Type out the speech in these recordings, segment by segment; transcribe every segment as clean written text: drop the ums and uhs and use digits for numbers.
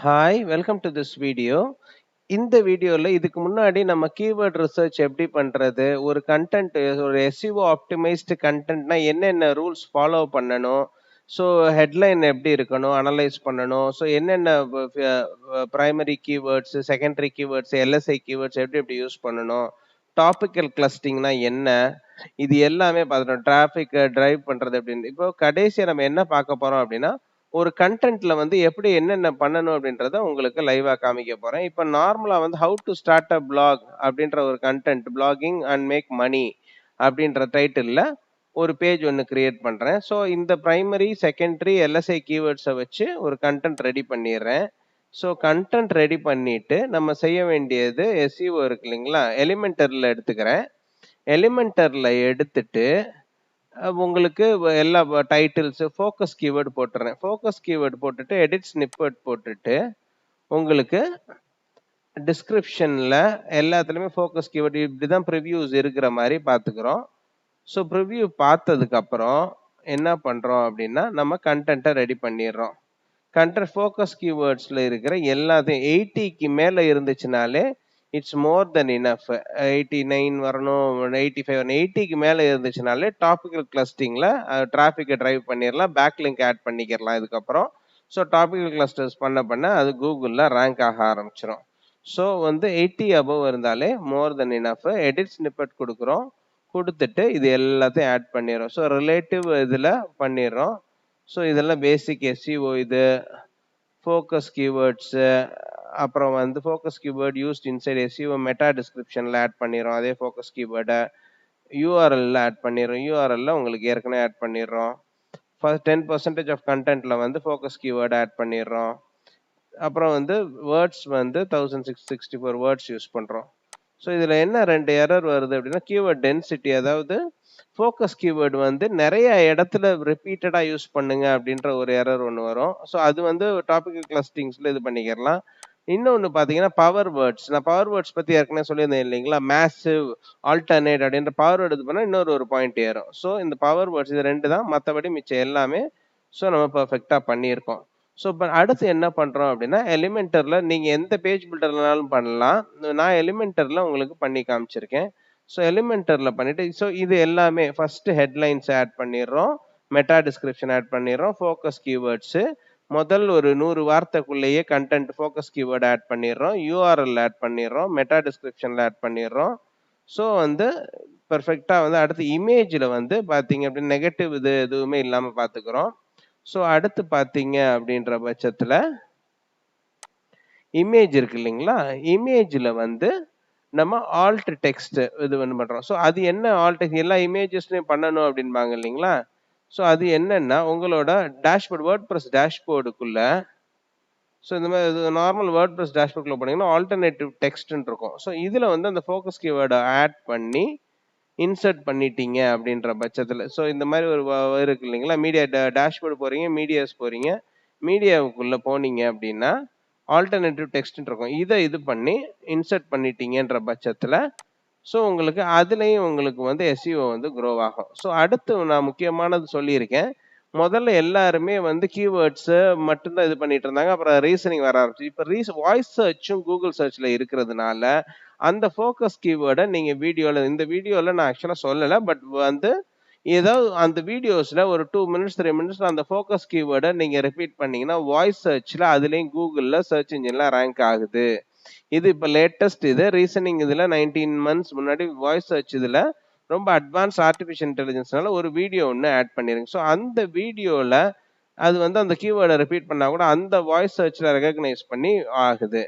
Hi, welcome to this video. இந்த வீடியோல இதுக்கு முன்னாடி நம்ம கீவேர்ட் ரிசர்ச் எப்படி பண்றது? ஒரு கன்டென்ட் ஒரு எஸ்இஓ ஆப்டிமைஸ்டு கன்டென்ட்னா என்னென்ன ரூல்ஸ் ஃபாலோ பண்ணணும்? ஸோ ஹெட்லைன் எப்படி இருக்கணும்? அனலைஸ் பண்ணணும். ஸோ என்னென்ன primary keywords, secondary keywords, LSI keywords எப்படி எப்படி யூஸ் பண்ணணும்? டாபிக்கல் கிளஸ்டிங்னா என்ன? இது எல்லாமே பார்த்துட்டோம். டிராஃபிக்க டிரைவ் பண்றது எப்படின்னு. இப்போ கடைசியா நம்ம என்ன பார்க்க போறோம் அப்படின்னா, ஒரு கன்டென்ட்ல வந்து எப்படி என்னென்ன பண்ணணும் அப்படின்றத உங்களுக்கு லைவா காமிக்க போறேன். இப்ப நார்மலா வந்து how to start a blog அப்படின்ற ஒரு content blogging and make money அப்படின்ற டைட்டில்ல ஒரு பேஜ் ஒன்னு கிரியேட் பண்றேன். ஸோ இந்த பிரைமரி, செகண்டரி, எல்எஸ்ஐ கீவேர்ட்ஸை வச்சு ஒரு கன்டென்ட் ரெடி பண்ணிடுறேன். ஸோ கன்டென்ட் ரெடி பண்ணிட்டு நம்ம செய்ய வேண்டியது எஸ்இஓ இருக்கு இல்லைங்களா? எலிமெண்டர்ல எடுத்துக்கிறேன். எலிமெண்டர்ல எடுத்துட்டு உங்களுக்கு எல்லா டைட்டில்ஸ் ஃபோக்கஸ் கீவேர்டு போட்டுறேன். ஃபோக்கஸ் கீவேர்டு போட்டுட்டு எடிட் ஸ்னிப்பெட் போட்டுட்டு உங்களுக்கு டிஸ்கிரிப்ஷன்ல எல்லாத்துலயுமே ஃபோக்கஸ் கீவேர்டு இப்படிதான் ப்ரிவ்யூஸ் இருக்கிற மாதிரி பார்த்துக்கிறோம். ஸோ ப்ரிவ்யூ பார்த்ததுக்கு அப்புறம் என்ன பண்றோம் அப்படின்னா நம்ம கண்டென்ட்டை ரெடி பண்ணிடுறோம். கண்டென்ட் ஃபோக்கஸ் கீவேர்ட்ஸ்ல இருக்கிற எல்லாத்தையும் 80க்கு மேல இருந்துச்சுனாலே இட்ஸ் மோர் தென் இனஃப். 89 வரணும், 85 வரணும். 80க்கு மேல இருந்துச்சுனாலே டாபிக்கல் கிளஸ்டிங்ல டிராஃபிக்கை டிரைவ் பண்ணிடலாம், பேக் லிங்க் ஆட் பண்ணிக்கிறலாம் இதுக்கப்புறம். ஸோ டாபிக்கல் கிளஸ்டர்ஸ் பண்ண பண்ண அது கூகுளில் ரேங்க் ஆக ஆரம்பிச்சிடும். ஸோ வந்து 80 அபவ் இருந்தாலே மோர் தென் இனஃப். எடிட் ஸ்னிப்பெட் கொடுக்குறோம், கொடுத்துட்டு இது எல்லாத்தையும் ஆட் பண்ணிடுறோம். ஸோ ரிலேட்டிவ் இதில் பண்ணிடுறோம். ஸோ இதெல்லாம் பேசிக் எஸ்இஓ. இது ஃபோக்கஸ் கீவேர்ட்ஸு, அப்புறம் வந்து focus keyword used inside SEO meta டிஸ்கிரிப்ஷனில் ஆட் பண்ணிடுறோம். அதே ஃபோக்கஸ் கீவேர்டை யூஆர்எல்ல ஆட் பண்ணிடுறோம். யூஆர்எல்ல உங்களுக்கு ஏற்கனவே ஆட் பண்ணிடுறோம். ஃபர்ஸ்ட் 10% ஆஃப் கண்டென்ட்ல வந்து ஃபோக்கஸ் கீவேர்டு ஆட் பண்ணிடுறோம். அப்புறம் வந்து வேர்ட்ஸ் வந்து 1664 வேர்ட்ஸ் யூஸ் பண்ணுறோம். ஸோ இதில் என்ன 2 எரர் வருது அப்படின்னா, கீவேர்ட் டென்சிட்டி, அதாவது ஃபோக்கஸ் கீவேர்டு வந்து நிறைய இடத்துல ரிப்பீட்டடாக யூஸ் பண்ணுங்க அப்படின்ற ஒரு எரர் ஒன்று வரும். ஸோ அது வந்து டாபிக்கல் கிளஸ்டிங்ஸில் இது பண்ணிக்கிறலாம். இன்னொன்று பார்த்தீங்கன்னா பவர் வேர்ட்ஸ். நான் பவர் வேர்ட்ஸ் பற்றி ஏற்கனவே சொல்லியிருந்தேன் இல்லைங்களா? மேசிவ், ஆல்டர்னேட் அப்படின்ற பவர் வேர்டு இது பண்ணால் இன்னொரு பாயிண்ட் ஏறும். ஸோ இந்த பவர் வேர்ட்ஸ் இது 2 தான், மற்றபடி மிச்சம் எல்லாமே ஸோ நம்ம பர்ஃபெக்டாக பண்ணியிருக்கோம். ஸோ இப்போ அடுத்து என்ன பண்ணுறோம் அப்படின்னா, எலிமெண்டரில் நீங்கள் எந்த பேஜ் பில்டர்னாலும் பண்ணலாம். நான் எலிமெண்டரில் உங்களுக்கு பண்ணி காமிச்சிருக்கேன். ஸோ எலிமெண்டரில் பண்ணிவிட்டு ஸோ இது எல்லாமே ஃபஸ்ட்டு ஹெட்லைன்ஸ் ஆட் பண்ணிடுறோம், மெட்டா டிஸ்கிரிப்ஷன் ஆட் பண்ணிடுறோம், ஃபோக்கஸ் கீவேர்ட்ஸு முதல் ஒரு 100 வார்த்தைக்குள்ளேயே கண்டென்ட் ஃபோக்கஸ் கீவேர்டு ஆட் பண்ணிடுறோம், யூஆர்எல் ஆட் பண்ணிடுறோம், மெட்டா டிஸ்கிரிப்ஷனில் ஆட் பண்ணிடுறோம். ஸோ வந்து பெர்ஃபெக்டாக வந்து அடுத்து இமேஜில் வந்து பார்த்தீங்க அப்படின்னா நெகட்டிவ் இது எதுவுமே இல்லாமல் பார்த்துக்கிறோம். ஸோ அடுத்து பார்த்தீங்க அப்படின்ற பட்சத்தில் இமேஜ் இருக்கு இல்லைங்களா? இமேஜில் வந்து நம்ம ஆல்ட் டெக்ஸ்ட் இது வந்து பண்ணுறோம். ஸோ அது என்ன ஆல்ட் டெக்ஸ்ட் எல்லா இமேஜஸ்லையும் பண்ணணும் அப்படின்பாங்க இல்லைங்களா? ஸோ அது என்னன்னா உங்களோட டேஷ்போர்டு, வேர்ட்பிரஸ் டேஷ்போர்டுக்குள்ள, ஸோ இந்த மாதிரி நார்மல் வேர்ட்பிரஸ் டேஷ்போர்டுக்குள்ள போனீங்கன்னா ஆல்டர்னேட்டிவ் டெக்ஸ்ட்னு இருக்கும். ஸோ இதில் வந்து அந்த ஃபோக்கஸ் கீவேர்டை ஆட் பண்ணி இன்சர்ட் பண்ணிட்டீங்க அப்படின்ற பட்சத்தில், ஸோ இந்த மாதிரி ஒரு இருக்கு இல்லைங்களா? மீடியா டேஷ்போர்டு போகிறீங்க, மீடியாஸ் போகிறீங்க, மீடியாவுக்குள்ளே போனீங்க அப்படின்னா ஆல்டர்னேட்டிவ் டெக்ஸ்ட்னு இருக்கும். இதை இது பண்ணி இன்சர்ட் பண்ணிட்டீங்கன்ற பட்சத்தில் ஸோ உங்களுக்கு அதுலேயும் உங்களுக்கு வந்து எஸ்இஓ வந்து க்ரோ ஆகும். ஸோ அடுத்து நான் முக்கியமானது சொல்லியிருக்கேன். முதல்ல எல்லாருமே வந்து கீவேர்ட்ஸு மட்டும்தான் இது பண்ணிட்டு இருந்தாங்க. அப்புறம் ரீசனிங் வர ஆரம்பிச்சு. இப்போ வாய்ஸ் சர்ச்சும் கூகுள் சர்ச்ல இருக்கிறதுனால அந்த ஃபோக்கஸ் கீவேர்டை நீங்கள் வீடியோவில், இந்த வீடியோவில் நான் ஆக்சுவலாக சொல்லலை, பட் வந்து ஏதாவது அந்த வீடியோஸில் ஒரு 2 மினிட்ஸ் 3 மினிட்ஸ் அந்த ஃபோக்கஸ் கீவேர்டை நீங்கள் ரிப்பீட் பண்ணீங்கன்னா வாய்ஸ் சர்ச்சில் அதுலேயும் கூகுளில் சர்ச் இன்ஜினில் ரேங்க் ஆகுது. இது இப்போ லேட்டஸ்ட். இது ரீசனிங் இதில் 19 மந்த்ஸ் முன்னாடி வாய்ஸ் சர்ச் இதில் ரொம்ப அட்வான்ஸ் ஆர்டிஃபிஷியல் இன்டெலிஜென்ஸ்னால ஒரு வீடியோ ஒன்று ஆட் பண்ணிருங்க. ஸோ அந்த வீடியோவில் அது வந்து அந்த கீவேர்டை ரிப்பீட் பண்ணால் கூட அந்த வாய்ஸ் சர்ச்சில் ரெகக்னைஸ் பண்ணி ஆகுது.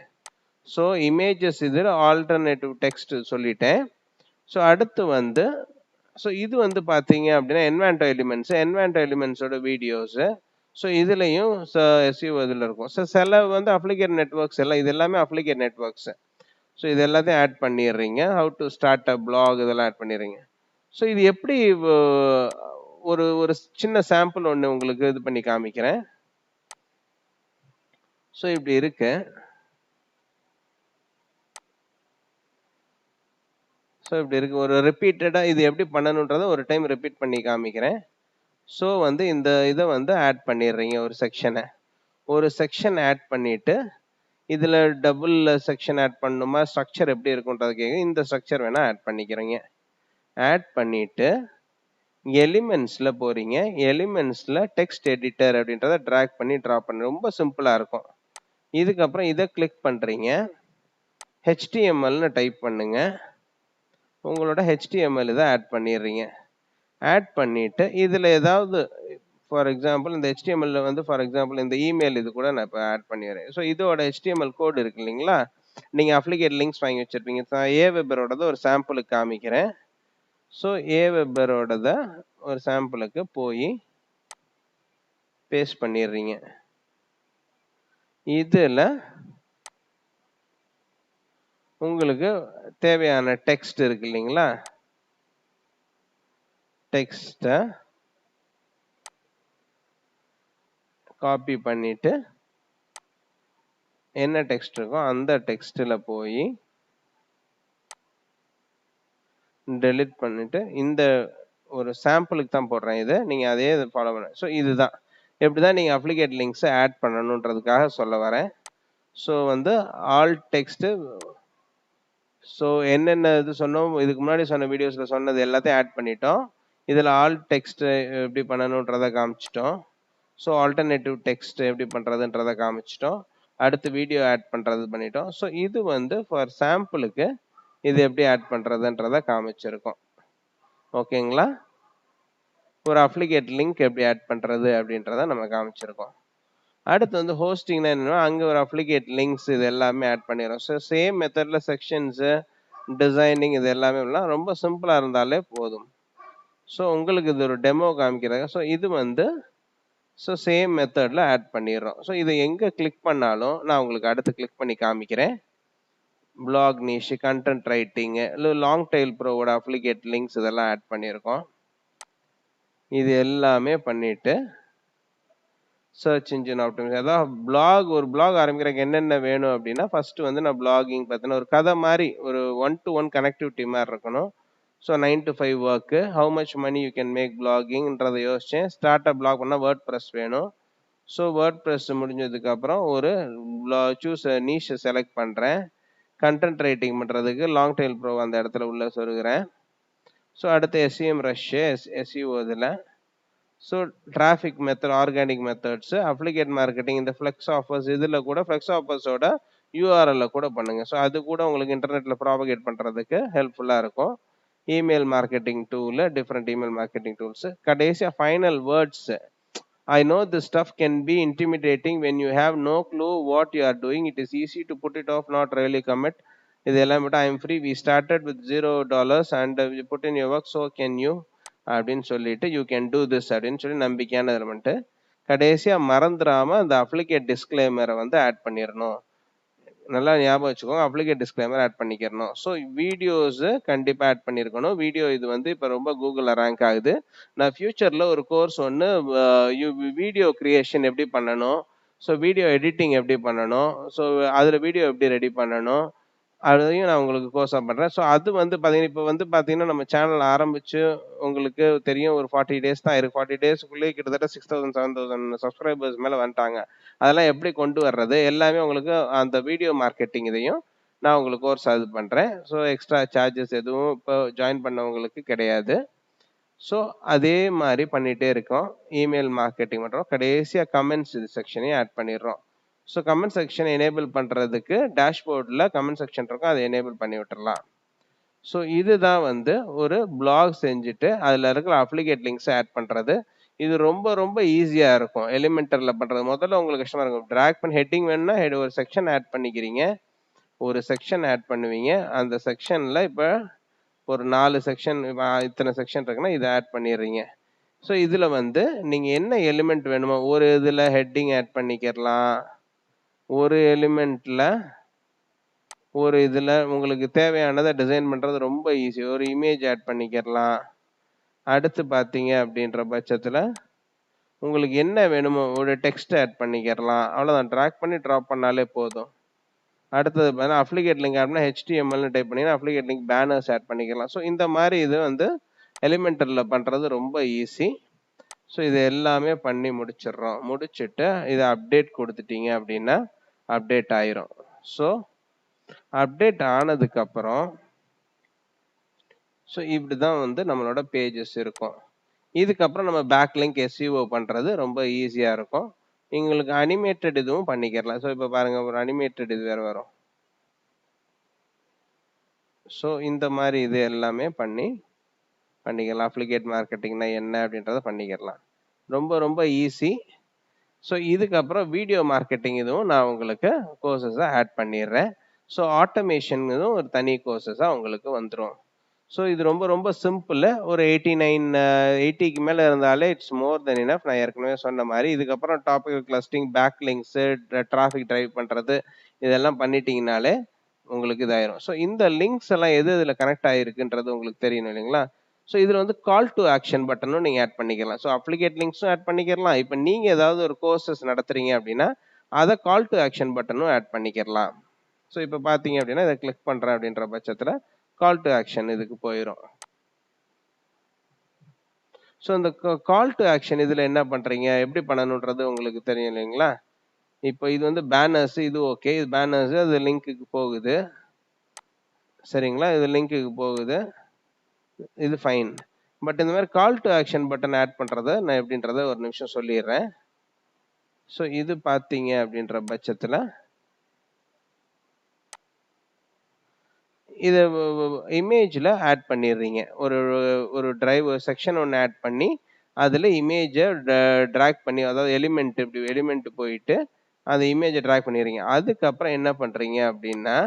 ஸோ இமேஜஸ் இதில் ஆல்டர்னேட்டிவ் டெக்ஸ்ட் சொல்லிட்டேன். ஸோ அடுத்து வந்து ஸோ இது வந்து பார்த்தீங்க அப்படின்னா என்வான்டோ எலிமெண்ட்ஸோட வீடியோஸு. ஸோ இதுலேயும் எஸ்இஓ இதில் இருக்கும். ஸோ சில வந்து அப்ளிகேட் நெட்ஒர்க்ஸ் எல்லாம், இது எல்லாமே அப்ளிகேட் நெட்ஒர்க்ஸு. ஸோ இது எல்லாத்தையும் ஆட் பண்ணிடுறீங்க. How to start a blog இதெல்லாம் ஆட் பண்ணிடுறீங்க. ஸோ இது எப்படி ஒரு ஒரு சின்ன சாம்பிள் ஒன்று உங்களுக்கு இது பண்ணி காமிக்கிறேன். ஸோ இப்படி இருக்கு. ஸோ இப்படி இருக்கு. ஒரு ரிப்பீட்டடாக இது எப்படி பண்ணணுன்றதை ஒரு டைம் ரிப்பீட் பண்ணி காமிக்கிறேன். ஸோ வந்து இந்த இதை வந்து ஆட் பண்ணிடுறீங்க ஒரு செக்ஷனை. ஒரு செக்ஷன் ஆட் பண்ணிட்டு இதுல டபுள் செக்ஷன் ஆட் பண்ணணுமா, ஸ்ட்ரக்சர் எப்படி இருக்கும்ன்றது கேட்க இந்த ஸ்ட்ரக்சர் வேணா ஆட் பண்ணிக்கிறீங்க. ஆட் பண்ணிட்டு எலிமெண்ட்ஸ்ல போறீங்க. எலிமெண்ட்ஸ்ல டெக்ஸ்ட் எடிட்டர் அப்படின்றத டிராக் பண்ணி டிராப் பண்ண ரொம்ப சிம்பிளா இருக்கும். இதுக்கப்புறம் இதை கிளிக் பண்றீங்க. HTMLன்னு டைப் பண்ணுங்க. உங்களோட HTML இதை ஆட் பண்ணிடுறீங்க. ஆட் பண்ணிட்டு இதுல ஏதாவது ஃபார் எக்ஸாம்பிள் இந்த HTML வந்து ஃபார் எக்ஸாம்பிள் இந்த இமெயில் இது கூட நான் இப்போ ஆட் பண்ணிடுறேன். ஸோ இதோட HTML கோட் இருக்கு இல்லைங்களா, நீங்க அப்ளிகேட் லிங்க்ஸ் வாங்கி வச்சிருப்பீங்க. Aweberோடத ஒரு சாம்பிளுக்கு காமிக்கிறேன். ஸோ Aweberோடத ஒரு சாம்பிளுக்கு போய் பேஸ்ட் பண்ணிடுறீங்க. இதுல உங்களுக்கு தேவையான டெக்ஸ்ட் இருக்கு இல்லைங்களா, டெக்ஸ்ட்டை காப்பி பண்ணிட்டு என்ன டெக்ஸ்ட் இருக்கோ அந்த டெக்ஸ்ட்ல போய் டெலிட் பண்ணிட்டு இந்த ஒரு சாம்பிளுக்கு தான் போடுறேன். இதை நீங்க அதே ஃபாலோ பண்ண. ஸோ இதுதான் எப்படிதான் நீங்க அப்ளிகேட் லிங்க்ஸ் ஆட் பண்ணணுன்றதுக்காக சொல்ல வரேன். ஸோ வந்து ஆல் டெக்ஸ்ட். ஸோ என்னென்ன இது சொன்னோம், இதுக்கு முன்னாடி சொன்ன வீடியோஸ்ல சொன்னது எல்லாத்தையும் ஆட் பண்ணிட்டோம். இதுல ஆல் டெக்ஸ்ட் எப்படி பண்ணணுன்றதை காமிச்சிட்டோம். ஸோ ஆல்டர்னேட்டிவ் டெக்ஸ்ட் எப்படி பண்றதுன்றதை காமிச்சிட்டோம். அடுத்து வீடியோ ஆட் பண்றது பண்ணிட்டோம். ஸோ இது வந்து ஃபார் சாம்பிளுக்கு இது எப்படி ஆட் பண்றதுன்றதை காமிச்சிருக்கோம். ஓகேங்களா, ஒரு அப்ளிகேட் லிங்க் எப்படி ஆட் பண்றது அப்படின்றத நம்ம காமிச்சிருக்கோம். அடுத்து வந்து ஹோஸ்டிங்னா என்னன்னா, அங்க ஒரு அப்ளிகேட் லிங்க்ஸ் இது எல்லாமே ஆட் பண்ணிடுறோம். ஸோ சேம் மெத்தட்ல செக்ஷன்ஸ், டிசைனிங் இது எல்லாமே ரொம்ப சிம்பிளா இருந்தாலே போதும். ஸோ உங்களுக்கு இது ஒரு டெமோ காமிக்கிறாங்க. ஸோ இது வந்து ஸோ சேம் மெத்தட்ல ஆட் பண்ணிடுறோம். ஸோ இதை எங்க கிளிக் பண்ணாலும் நான் உங்களுக்கு அடுத்து கிளிக் பண்ணி காமிக்கிறேன். Blog niche, content writing, long tail ப்ரோவோட அப்ளிகேட் லிங்க்ஸ் இதெல்லாம் ஆட் பண்ணியிருக்கோம். இது எல்லாமே பண்ணிட்டு சர்ச் இன்ஜின் ஆப்டிமைசேஷன், அதாவது பிளாக் ஒரு பிளாக் ஆரம்பிக்கிறதுக்கு என்னென்ன வேணும் அப்படின்னா, ஃபர்ஸ்ட் வந்து நான் பிளாகிங் பார்த்தீங்கன்னா ஒரு கதை மாதிரி ஒரு 1-to-1 கனெக்டிவிட்டி மாதிரி இருக்கணும். So 9 to 5 work, how much money you can make பிளாகிங்ன்றதை யோசிச்சேன். ஸ்டார்ட் அப் பிளாக் பண்ணால் வேர்ட் ப்ரெஸ் வேணும். ஸோ வேர்ட் ப்ரெஸ் முடிஞ்சதுக்கு அப்புறம் ஒரு சூஸ் நீஷ் செலக்ட் பண்ணுறேன். கண்டென்ட் ரைட்டிங் பண்ணுறதுக்கு லாங் டெயில் ப்ரோ அந்த இடத்துல உள்ள சொருகிறேன். ஸோ அடுத்து SEM ரஷ், SEO இதில். So traffic method, organic methods, affiliate marketing, இந்த ஃப்ளெக்ஸ் ஆஃபர்ஸ் இதில் கூட ஃப்ளெக்ஸ் ஆஃபர்ஸோட URL கூட பண்ணுங்க. ஸோ அது கூட உங்களுக்கு இன்டர்நெட்டில் ப்ராபகேட் பண்ணுறதுக்கு ஹெல்ப்ஃபுல்லாக இருக்கும். Email marketing tool, different email marketing tools. கடைசியாக final words. I know this stuff can be intimidating when you have no clue what you are doing. It is easy to put it off, not really commit. இதெல்லாம் விட்டு I am free. We started with $0 and we put in your work. So can you அப்படின்னு சொல்லிட்டு you can do this அப்படின்னு சொல்லி நம்பிக்கையான element. கடைசியா மறந்துடாம அந்த அப்ளிகேட் டிஸ்க்ளைமரை வந்து ஆட் பண்ணிடணும். நல்லா ஞாபகம் வச்சுக்கோங்க, அப்ளிகேட் டிஸ்க்ளைமர் ஆட் பண்ணிக்கிறணும். ஸோ வீடியோஸ் கண்டிப்பாக ஆட் பண்ணியிருக்கணும். வீடியோ இது வந்து இப்போ ரொம்ப கூகுளில் ரேங்க் ஆகுது. நான் ஃபியூச்சரில் ஒரு கோர்ஸ் ஒன்று வீடியோ கிரியேஷன் எப்படி பண்ணணும், ஸோ வீடியோ எடிட்டிங் எப்படி பண்ணணும், ஸோ அதில் வீடியோ எப்படி ரெடி பண்ணணும் அதையும் நான் உங்களுக்கு கோர்ஸாக பண்ணுறேன். ஸோ அது வந்து பார்த்தீங்கன்னா இப்போ வந்து பார்த்தீங்கன்னா நம்ம சேனல் ஆரம்பித்து உங்களுக்கு தெரியும் ஒரு 40 days தான் இருக்குது. 40 daysக்குள்ளேயே கிட்டத்தட்ட 6,000-7,000 சப்ஸ்கிரைபர்ஸ் மேலே வந்துட்டாங்க. அதெல்லாம் எப்படி கொண்டு வர்றது எல்லாமே உங்களுக்கு அந்த வீடியோ மார்க்கெட்டிங் இதையும் நான் உங்களுக்கு கோர்ஸ் அது பண்ணுறேன். ஸோ எக்ஸ்ட்ரா சார்ஜஸ் எதுவும் இப்போ ஜாயின் பண்ணவங்களுக்கு கிடையாது. ஸோ அதே மாதிரி பண்ணிகிட்டே இருக்கோம். இமெயில் மார்க்கெட்டிங் பண்ணுறோம். கடைசியாக கமெண்ட்ஸ் இது செக்ஷனையும் ஆட் பண்ணிடுறோம். ஸோ கமெண்ட் செக்ஷனை எனேபிள் பண்ணுறதுக்கு டேஷ்போர்டில் கமெண்ட் செக்ஷன் இருக்கும், அதை எனேபிள் பண்ணி விட்டுறலாம். ஸோ இதுதான் வந்து ஒரு பிளாக் செஞ்சுட்டு அதில் இருக்கிற அப்ளிகேட் லிங்க்ஸை ஆட் பண்ணுறது. இது ரொம்ப ரொம்ப ஈஸியாக இருக்கும் எலிமெண்டரில் பண்ணுறது. முதல்ல உங்களுக்கு கஷ்டமாக இருக்கும். ட்ராக் பண்ணி ஹெட்டிங் வேணும்னா ஒரு செக்ஷன் ஆட் பண்ணிக்கிறீங்க, ஒரு செக்ஷன் ஆட் பண்ணுவீங்க. அந்த செக்ஷனில் இப்போ ஒரு 4 செக்ஷன் இத்தனை செக்ஷன் இருக்குன்னா இதை ஆட் பண்ணிடுறீங்க. ஸோ இதில் வந்து நீங்கள் என்ன எலிமெண்ட் வேணுமோ ஒரு இதில் ஹெட்டிங் ஆட் பண்ணிக்கிறலாம், ஒரு எலிமெண்ட்ல ஒரு இதில் உங்களுக்கு தேவையானதை டிசைன் பண்ணுறது ரொம்ப ஈஸி. ஒரு இமேஜ் ஆட் பண்ணிக்கிறலாம். அடுத்து பார்த்தீங்க அப்படின்ற பட்சத்தில் உங்களுக்கு என்ன வேணுமோ ஒரு டெக்ஸ்ட் ஆட் பண்ணிக்கிறலாம். அவ்வளோதான், ட்ராக் பண்ணி ட்ராப் பண்ணாலே போதும். அடுத்தது பார்த்தீங்கன்னா அப்ளிகேட் லிங்க் ஆப்னா HTMLனு டைப் பண்ணிங்கன்னா அப்ளிகேட் லிங்க் பேனர்ஸ் ஆட் பண்ணிக்கலாம். ஸோ இந்த மாதிரி இது வந்து எலிமெண்டரில் பண்ணுறது ரொம்ப ஈஸி. ஸோ இது எல்லாமே பண்ணி முடிச்சிடுறோம். முடிச்சுட்டு இதை அப்டேட் கொடுத்துட்டீங்க அப்படின்னா அப்டேட் ஆயிரும். ஸோ அப்டேட் ஆனதுக்கு அப்புறம் ஸோ இப்படி தான் வந்து நம்மளோட பேஜஸ் இருக்கும். இதுக்கப்புறம் நம்ம பேக்லிங்க் எஸ்இஓ பண்றது ரொம்ப ஈஸியா இருக்கும். உங்களுக்கு அனிமேட்டட் இதுவும் பண்ணிக்கிறலாம். ஸோ இப்போ பாருங்க ஒரு அனிமேட்டட் இது வேற வரும். ஸோ இந்த மாதிரி இது எல்லாமே பண்ணிக்கலாம். அப்ளிகேட் மார்க்கெட்டிங்னா என்ன அப்படின்றத பண்ணிக்கலாம். ரொம்ப ரொம்ப ஈஸி. ஸோ இதுக்கப்புறம் வீடியோ மார்க்கெட்டிங் இதுவும் நான் உங்களுக்கு கோர்சஸை ஆட் பண்ணிடுறேன். ஸோ ஆட்டோமேஷன் இதுவும் ஒரு தனி கோர்சஸாக உங்களுக்கு வந்துடும். ஸோ இது ரொம்ப ரொம்ப சிம்பிள். ஒரு 80க்கு மேலே இருந்தாலே இட்ஸ் மோர் தென் இனஃப். நான் ஏற்கனவே சொன்ன மாதிரி இதுக்கப்புறம் topic clustering, back links, traffic drive பண்ணுறது இதெல்லாம் பண்ணிட்டீங்கனாலே உங்களுக்கு இதாயிரும். ஸோ இந்த லிங்க்ஸ் எல்லாம் எது இதில் கனெக்ட் ஆகிருக்குன்றது உங்களுக்கு தெரியணும் இல்லைங்களா? ஸோ இதில் வந்து கால் டு ஆக்ஷன் பட்டனும் நீங்கள் ஆட் பண்ணிக்கலாம். ஸோ அப்ளிகேட் லிங்க்ஸும் ஆட் பண்ணிக்கலாம். இப்போ நீங்கள் ஏதாவது ஒரு கோர்சஸ் நடத்துறீங்க அப்படின்னா அதை கால் டு ஆக்ஷன் பட்டனும் ஆட் பண்ணிக்கலாம். ஸோ இப்போ பார்த்தீங்க அப்படின்னா இதை கிளிக் பண்ணுறேன் அப்படின்ற பட்சத்தில் கால் டு ஆக்ஷன் இதுக்கு போயிடும். ஸோ இந்த கால் டு ஆக்ஷன் இதில் என்ன பண்ணுறீங்க, எப்படி பண்ணணுன்றது உங்களுக்கு தெரியும் இல்லைங்களா? இப்போ இது வந்து பேனர்ஸ், இது ஓகே, இது பேனர்ஸ், அது லிங்க்குக்கு போகுது சரிங்களா? இது லிங்க்குக்கு போகுது, இது ஃபைன். பட் இந்த மாதிரி call to action button add பண்ணுறத நான் எப்படின்றத ஒரு நிமிஷம் சொல்லிடுறேன். ஸோ இது பார்த்தீங்க அப்படின்ற பட்சத்தில் இதை இமேஜில் ஆட் பண்ணிடுறீங்க. ஒரு ஒரு டிரைவ் செக்ஷன் ஒன்று ஆட் பண்ணி அதில் இமேஜை ட்ராக் பண்ணி, அதாவது எலிமெண்ட் இப்படி எலிமெண்ட் போயிட்டு அந்த இமேஜை ட்ராக் பண்ணிடுறீங்க. அதுக்கப்புறம் என்ன பண்ணுறீங்க அப்படின்னா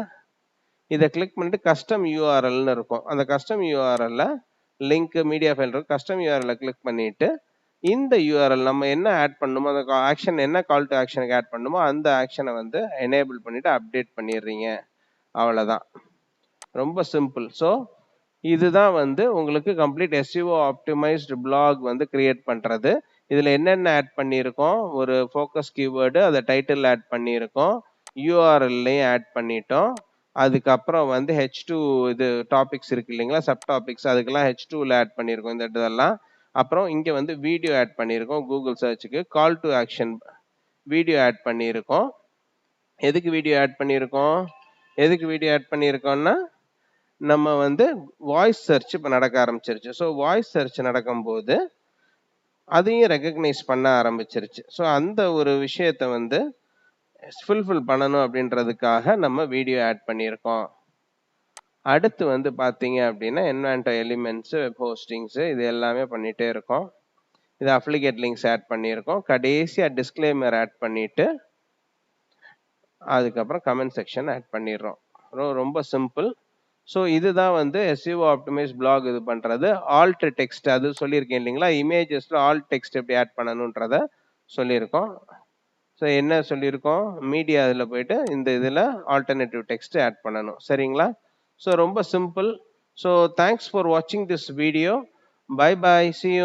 இதை கிளிக் பண்ணிட்டு கஸ்டம் யூஆர்எல்னு இருக்கும். அந்த கஸ்டம் யூஆர்எல்ல லிங்க் மீடியா ஃபைல் இருக்கும். கஸ்டம் யூஆர்எல்ல கிளிக் பண்ணிட்டு இந்த யூஆர்எல் நம்ம என்ன ஆட் பண்ணணுமோ அந்த ஆக்ஷன் என்ன கால் டு ஆக்ஷனுக்கு ஆட் பண்ணணுமோ அந்த ஆக்ஷனை வந்து எனேபிள் பண்ணிட்டு அப்டேட் பண்ணிடுறீங்க. அவ்வளோதான். ரொம்ப சிம்பிள். ஸோ இதுதான் வந்து உங்களுக்கு கம்ப்ளீட் எஸ்இஓ ஆப்டிமைஸ்டு பிளாக் வந்து கிரியேட் பண்ணுறது. இதில் என்னென்ன ஆட் பண்ணியிருக்கோம், ஒரு ஃபோக்கஸ் கீவேர்டு அதை டைட்டில் ஆட் பண்ணியிருக்கோம், யூஆர்எல்லையும் ஆட் பண்ணிட்டோம். அதுக்கப்புறம் வந்து H2 இது டாபிக்ஸ் இருக்கு இல்லைங்களா, சப் டாபிக்ஸ், அதுக்கெல்லாம் H2ல ஆட் பண்ணியிருக்கோம் இந்த இதெல்லாம். அப்புறம் இங்கே வந்து வீடியோ ஆட் பண்ணியிருக்கோம். கூகுள் சர்ச்சுக்கு call to action video add பண்ணியிருக்கோம். எதுக்கு வீடியோ ஆட் பண்ணியிருக்கோம்னா நம்ம வந்து வாய்ஸ் சர்ச் இப்போ நடக்க ஆரம்பிச்சிருச்சு. ஸோ வாய்ஸ் சர்ச் நடக்கும்போது அதையும் ரெகக்னைஸ் பண்ண ஆரம்பிச்சிருச்சு. ஸோ அந்த ஒரு விஷயத்தை வந்து ஃபுல்ஃபில் பண்ணணும் அப்படின்றதுக்காக நம்ம வீடியோ ஆட் பண்ணியிருக்கோம். அடுத்து வந்து பார்த்தீங்க அப்படின்னா என்வான்டோ எலிமெண்ட்ஸு, வெப் ஹோஸ்டிங்ஸு இது எல்லாமே பண்ணிகிட்டே இருக்கோம். இது அப்ளிகேட் லிங்க்ஸ் ஆட் பண்ணியிருக்கோம். கடைசியாக டிஸ்க்ளைமர் ஆட் பண்ணிவிட்டு அதுக்கப்புறம் கமெண்ட் செக்ஷன் ஆட் பண்ணிடுறோம். ரொம்ப சிம்பிள். ஸோ இதுதான் வந்து எஸ்இஓ ஆப்டிமைஸ் பிளாக் இது பண்ணுறது. ஆல்ட் டெக்ஸ்ட் அது சொல்லியிருக்கேன் இல்லைங்களா, இமேஜஸில் ஆல்ட் டெக்ஸ்ட் எப்படி ஆட் பண்ணணுன்றத சொல்லியிருக்கோம். ஸோ என்ன சொல்லியிருக்கோம், மீடியா இதில் போயிட்டு இந்த இதில் ஆல்டர்னேட்டிவ் டெக்ஸ்ட் ஆட் பண்ணணும் சரிங்களா. ஸோ ரொம்ப சிம்பிள். ஸோ தேங்க்ஸ் ஃபார் வாட்சிங் this video. Bye bye, see you.